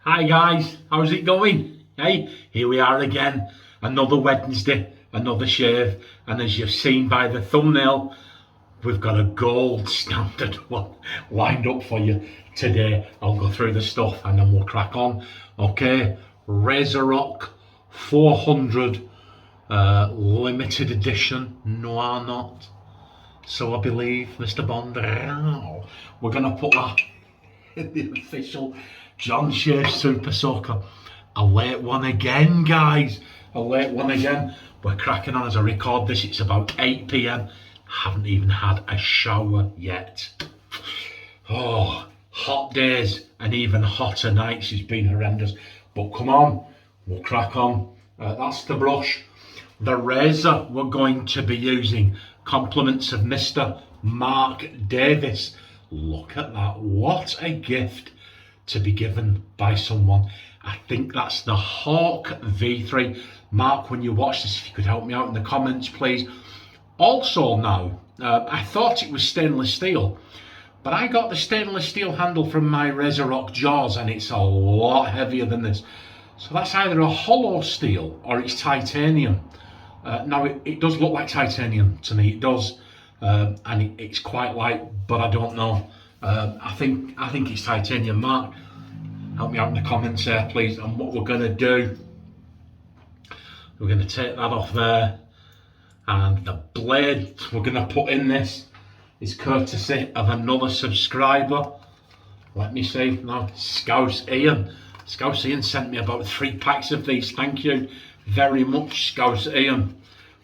Hi guys, how's it going? Hey, here we are again, another Wednesday, another shave, and as you've seen by the thumbnail, we've got a gold standard one lined up for you today. I'll go through the stuff and then we'll crack on. Okay, RazoRock 400 limited edition Noir Knot. So I believe, Mr. Bond. We're going to put that in the official John Shea Super Soaker. A late one again, guys. A late one again. We're cracking on as I record this. It's about 8 p.m. Haven't even had a shower yet. Oh, hot days and even hotter nights. It's been horrendous. But come on, we'll crack on. That's the brush. The razor we're going to be using. Compliments of Mr. Mark Davis. Look at that. What a gift to be given by someone. I think that's the Hawk V3. Mark, when you watch this, if you could help me out in the comments, please. Also now, I thought it was stainless steel, but I got the stainless steel handle from my RazoRock Jaws and it's a lot heavier than this. So that's either a hollow steel or it's titanium. Now it does look like titanium to me, it does, and it's quite light, but I don't know. I think it's titanium. Mark, help me out in the comments there, please. And what we're going to do, we're going to take that off there, and the blade we're going to put in this is courtesy of another subscriber. Let me see now. Scouse Ian sent me about 3 packs of these. Thank you very much, Scouse Ian.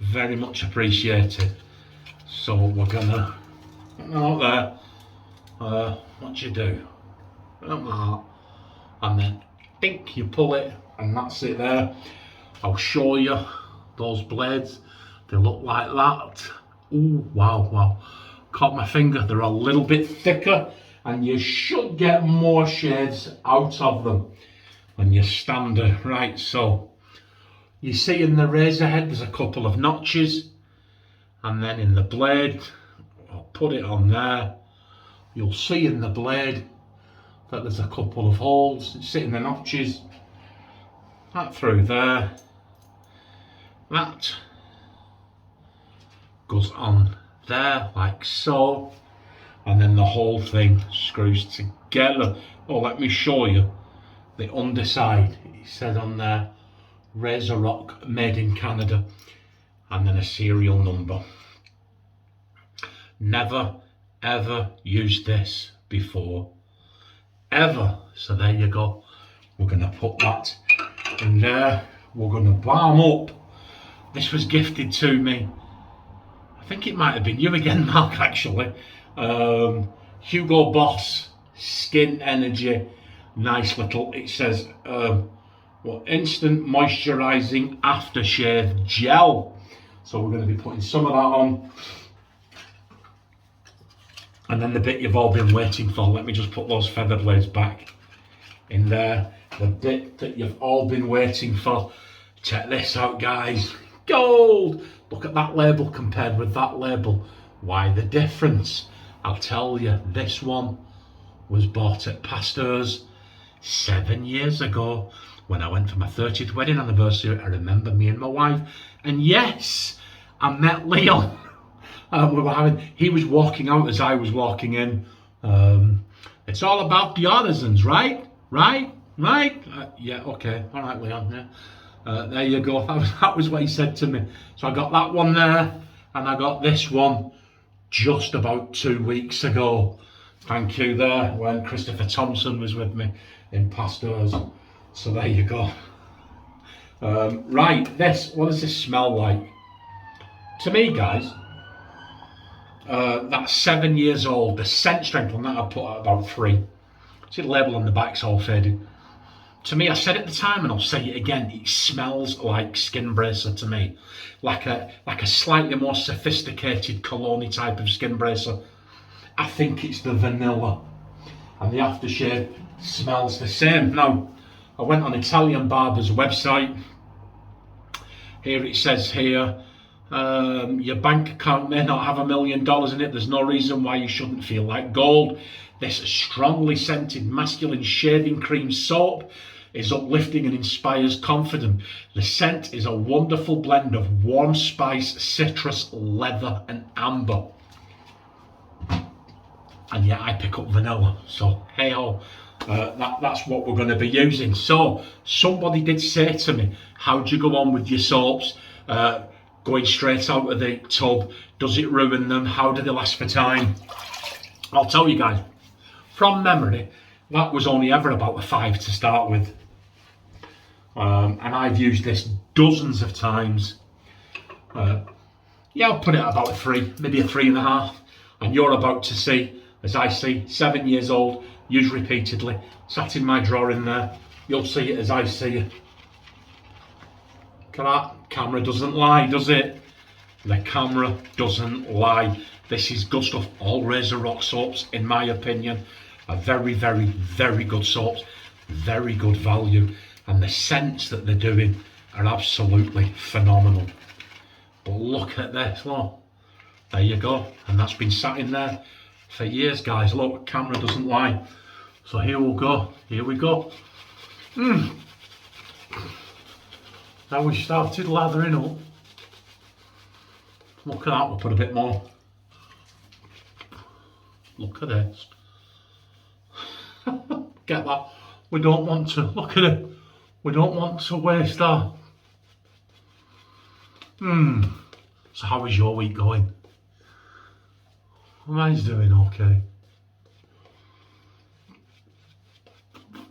Very much appreciated. So we're gonna out there. What you do? And then think you pull it, and that's it there. I'll show you those blades. They look like that. Ooh, wow. Caught my finger. They're a little bit thicker, and you should get more shades out of them when you stand there. Right, so you see in the razor head there's a couple of notches, and then in the blade, I'll put it on there. You'll see in the blade that there's a couple of holes. It's in the notches. That through there. That goes on there like so, and then the whole thing screws together. Oh, let me show you the underside. It says on there RazoRock made in Canada, and then a serial number. Never ever used this before, ever. So there you go. We're going to put that in there. We're going to balm up. This was gifted to me, I think it might have been you again, Mark, actually. Hugo Boss Skin Energy. Nice little, it says instant moisturizing aftershave gel. So we're going to be putting some of that on. And then the bit you've all been waiting for. Let me just put those feather blades back in there. The bit that you've all been waiting for. Check this out, guys. Gold! Look at that label compared with that label. Why the difference? I'll tell you. This one was bought at Pasteur's 7 years ago when I went for my 30th wedding anniversary. I remember me and my wife. And yes, I met Leon. He was walking out as I was walking in. It's all about the artisans, right? Yeah, okay. All right, Leon. Yeah. There you go. That was what he said to me. So I got that one there, and I got this one just about 2 weeks ago. Thank you there, when Christopher Thompson was with me in Pasteur's. So there you go. Right, what does this smell like? To me, guys, that's 7 years old. The scent strength on that I put at about 3. See the label on the back's all faded. To me, I said at the time and I'll say it again, it smells like Skin Bracer to me. Like a slightly more sophisticated cologne type of Skin Bracer. I think it's the vanilla. And the aftershave smells the same. Now, I went on Italian Barber's website. Here it says here, Your bank account may not have $1 million in it. There's no reason why you shouldn't feel like gold. This strongly scented masculine shaving cream soap is uplifting and inspires confidence. The scent is a wonderful blend of warm spice, citrus, leather and amber. And yeah, I pick up vanilla, so hey ho, that's what we're going to be using. So somebody did say to me, how do you go on with your soaps going straight out of the tub? Does it ruin them? How do they last for time? I'll tell you guys, from memory, that was only ever about a 5 to start with, and I've used this dozens of times. Yeah, I'll put it at about a 3, maybe a 3.5, and you're about to see, as I see, 7 years old, used repeatedly, sat in my drawer in there. You'll see it as I see it. Look at that, camera doesn't lie, does it? The camera doesn't lie. This is good stuff. All RazoRock soaps, in my opinion, are very, very, very good soaps, very good value, and the scents that they're doing are absolutely phenomenal. But look at this, look. There you go, and that's been sat in there for years, guys. Look, camera doesn't lie. So here we'll go. Here we go. Now we started lathering up. Look at that. We'll put a bit more. Look at this. Get that. We don't want to. Look at it. We don't want to waste that. So how is your week going? Mine's doing okay.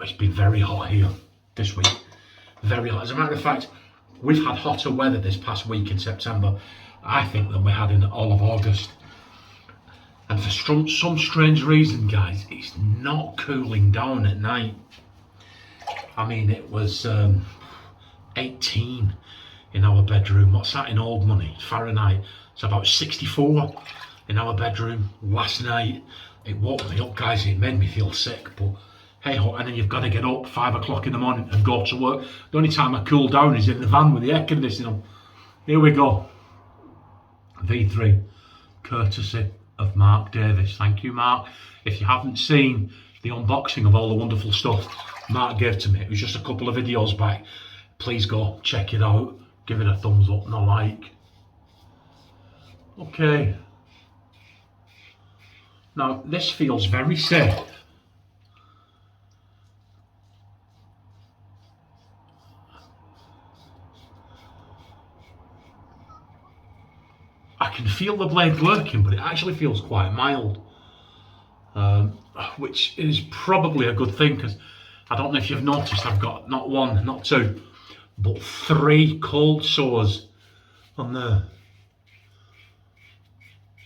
It's been very hot here this week. Very hot. As a matter of fact, we've had hotter weather this past week in September, I think, than we had in all of August. And for some strange reason, guys, it's not cooling down at night. I mean, it was 18 in our bedroom. What's that in old money? Fahrenheit. It's about 64 in our bedroom last night. It woke me up, guys. It made me feel sick, but hey ho. And then you've got to get up 5 o'clock in the morning and go to work. The only time I cool down is in the van with the air conditioning on. Here we go. V3, courtesy of Mark Davis. Thank you, Mark. If you haven't seen the unboxing of all the wonderful stuff Mark gave to me, it was just a couple of videos back. Please go check it out. Give it a thumbs up and a like. Okay. Now, this feels very safe. I can feel the blade working, but it actually feels quite mild, which is probably a good thing, because I don't know if you've noticed, I've got not 1, not 2, but 3 cold sores on there,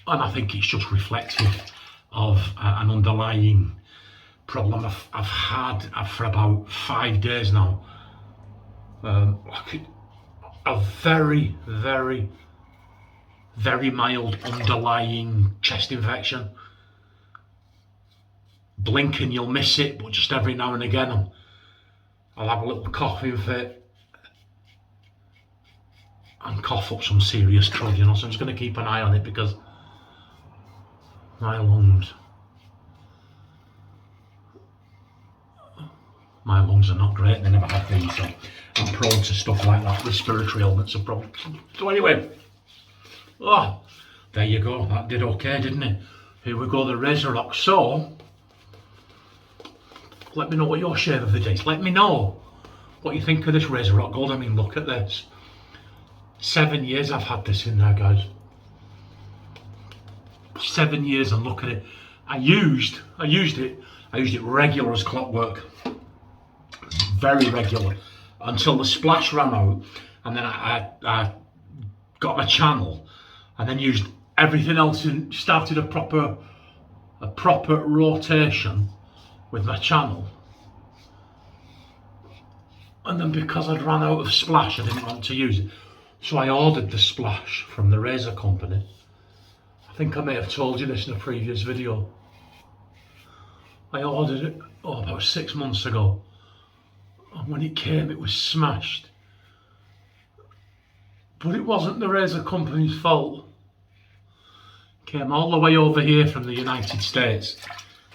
and I think it's just reflective of an underlying problem I've had for about 5 days now. A very, very, very mild underlying chest infection. Blink and you'll miss it, but just every now and again I'll have a little coughing fit and cough up some serious crud, you know. So I'm just going to keep an eye on it, because my lungs are not great. They never have been, so I'm prone to stuff like that. Respiratory ailments are problem. So anyway, oh, there you go. That did okay, didn't it? Here we go, the RazoRock. So let me know what your shave of the day is. Let me know what you think of this RazoRock Gold. I mean, look at this. 7 years I've had this in there, guys. 7 years, and look at it. I used it regular as clockwork. Very regular. Until the splash ran out, and then I got my channel, and then used everything else and started a proper rotation with my channel. And then because I'd ran out of splash, I didn't want to use it, so I ordered the splash from the razor company. I think I may have told you this in a previous video. I ordered it about 6 months ago, and when it came it was smashed. But it wasn't the razor company's fault. Came all the way over here from the United States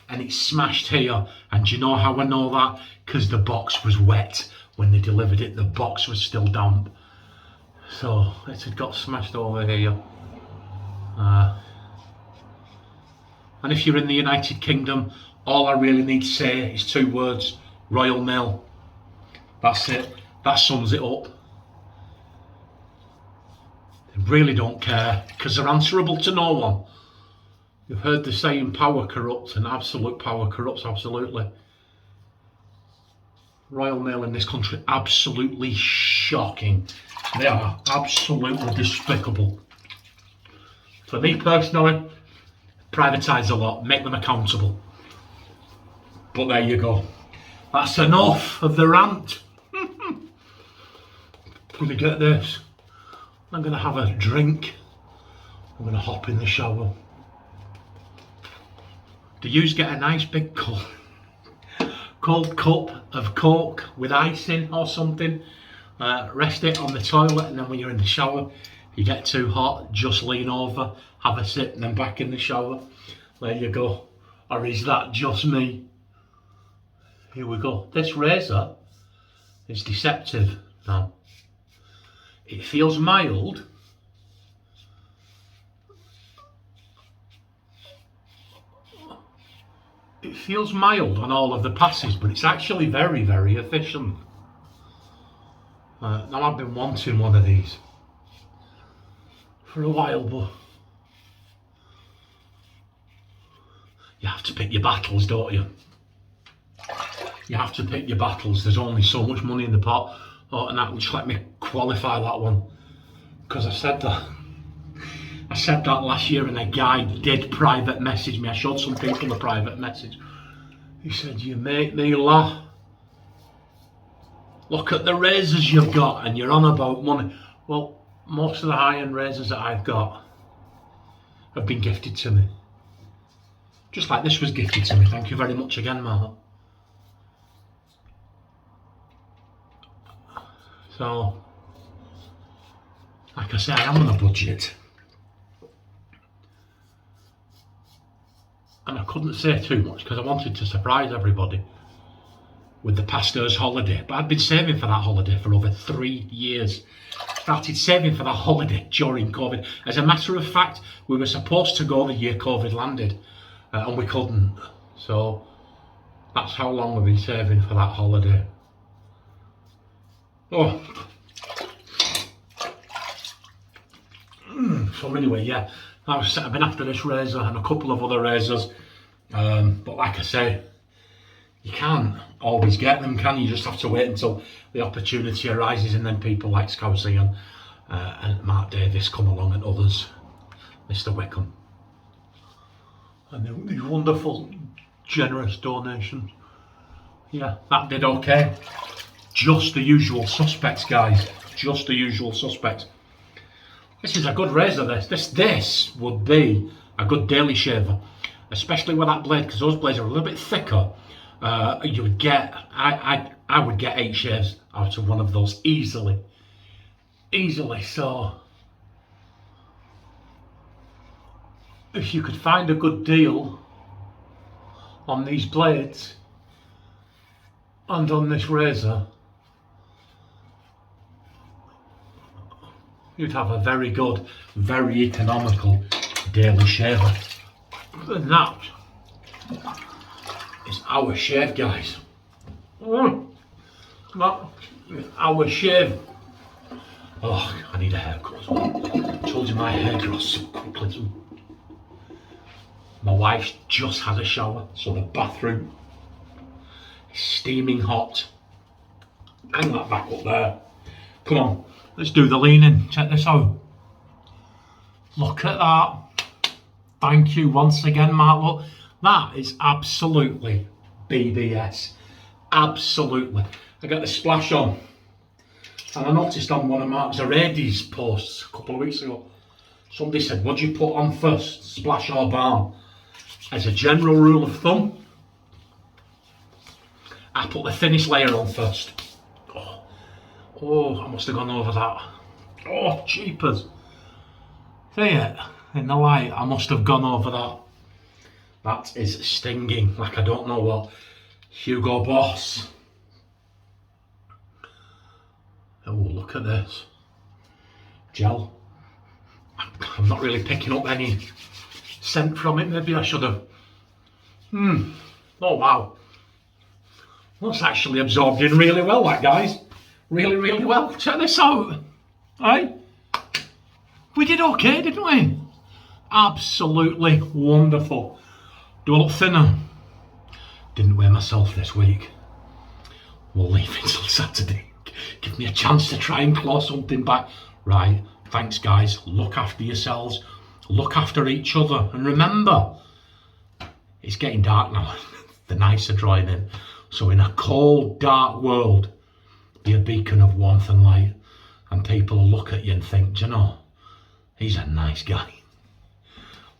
and it smashed here. And do you know how I know that? Because the box was wet when they delivered it. The box was still damp. So it had got smashed over here. And if you're in the United Kingdom, all I really need to say is 2 words: Royal Mail. That's it. That sums it up. They really don't care because they're answerable to no one. You've heard the saying, power corrupts, and absolute power corrupts absolutely. Royal Mail in this country, absolutely shocking. They are absolutely despicable. For me personally, privatise a lot, make them accountable. But there you go. That's enough of the rant. I'm gonna get this. I'm gonna have a drink. I'm gonna hop in the shower. Do you get a nice big cold cup of Coke with ice in or something? Rest it on the toilet, and then when you're in the shower, if you get too hot, just lean over, have a sip, and then back in the shower. There you go. Or is that just me? Here we go. This razor is deceptive now. It feels mild. It feels mild on all of the passes, but it's actually very, very efficient. Now I've been wanting one of these for a while, but you have to pick your battles, don't you? You have to pick your battles. There's only so much money in the pot. Oh, and that, just let me qualify that one, because I said that last year, and a guy did private message me. I showed some people a private message. He said, "You make me laugh. Look at the razors you've got, and you're on about money." Well, most of the high-end razors that I've got have been gifted to me. Just like this was gifted to me. Thank you very much again, Mark. So, like I say, I am on a budget. And I couldn't say too much because I wanted to surprise everybody with the pastor's holiday. But I'd been saving for that holiday for over 3 years. Started saving for that holiday during COVID. As a matter of fact, we were supposed to go the year COVID landed, and we couldn't. So that's how long we've been saving for that holiday. Oh. So anyway, yeah, I've been after this razor and a couple of other razors, but like I say, you can't always get them, can you? You just have to wait until the opportunity arises, and then people like Scousey and Mark Davis come along, and others, Mr. Wickham, and these wonderful, generous donations. Yeah, that did okay. Just the usual suspects, guys. Just the usual suspects. This is a good razor, this would be a good daily shaver, especially with that blade, because those blades are a little bit thicker. You would get, I would get 8 shaves out of one of those easily. So if you could find a good deal on these blades and on this razor, you'd have a very good, very economical daily shaver. And that is our shave, guys. That is our shave. Oh, I need a haircut as well. I told you my hair grows so quickly too. My wife's just had a shower, so the bathroom is steaming hot. Hang that back up there. Come on. Let's do the leaning. Check this out. Look at that. Thank you once again, Mark. Look, that is absolutely BBS. Absolutely. I got the splash on. And I noticed on one of Mark Zaradi's posts a couple of weeks ago, somebody said, what do you put on first, splash or balm? As a general rule of thumb, I put the thinnest layer on first. Oh, I must have gone over that. Oh, jeepers. See it? In the light, I must have gone over that. That is stinging like I don't know what. Hugo Boss. Oh, look at this. Gel. I'm not really picking up any scent from it. Maybe I should have. Oh, wow. That's actually absorbed in really well, that, guys. Really, really well. Check this out. Hey? We did okay, didn't we? Absolutely wonderful. Do I look thinner? Didn't weigh myself this week. We'll leave it till Saturday. Give me a chance to try and claw something back. Right, thanks guys. Look after yourselves. Look after each other. And remember, it's getting dark now. The nights are drawing in. So in a cold, dark world, be a beacon of warmth and light. And people will look at you and think, do you know, he's a nice guy.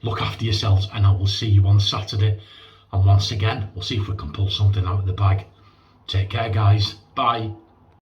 Look after yourselves, and I will see you on Saturday. And once again, we'll see if we can pull something out of the bag. Take care, guys. Bye.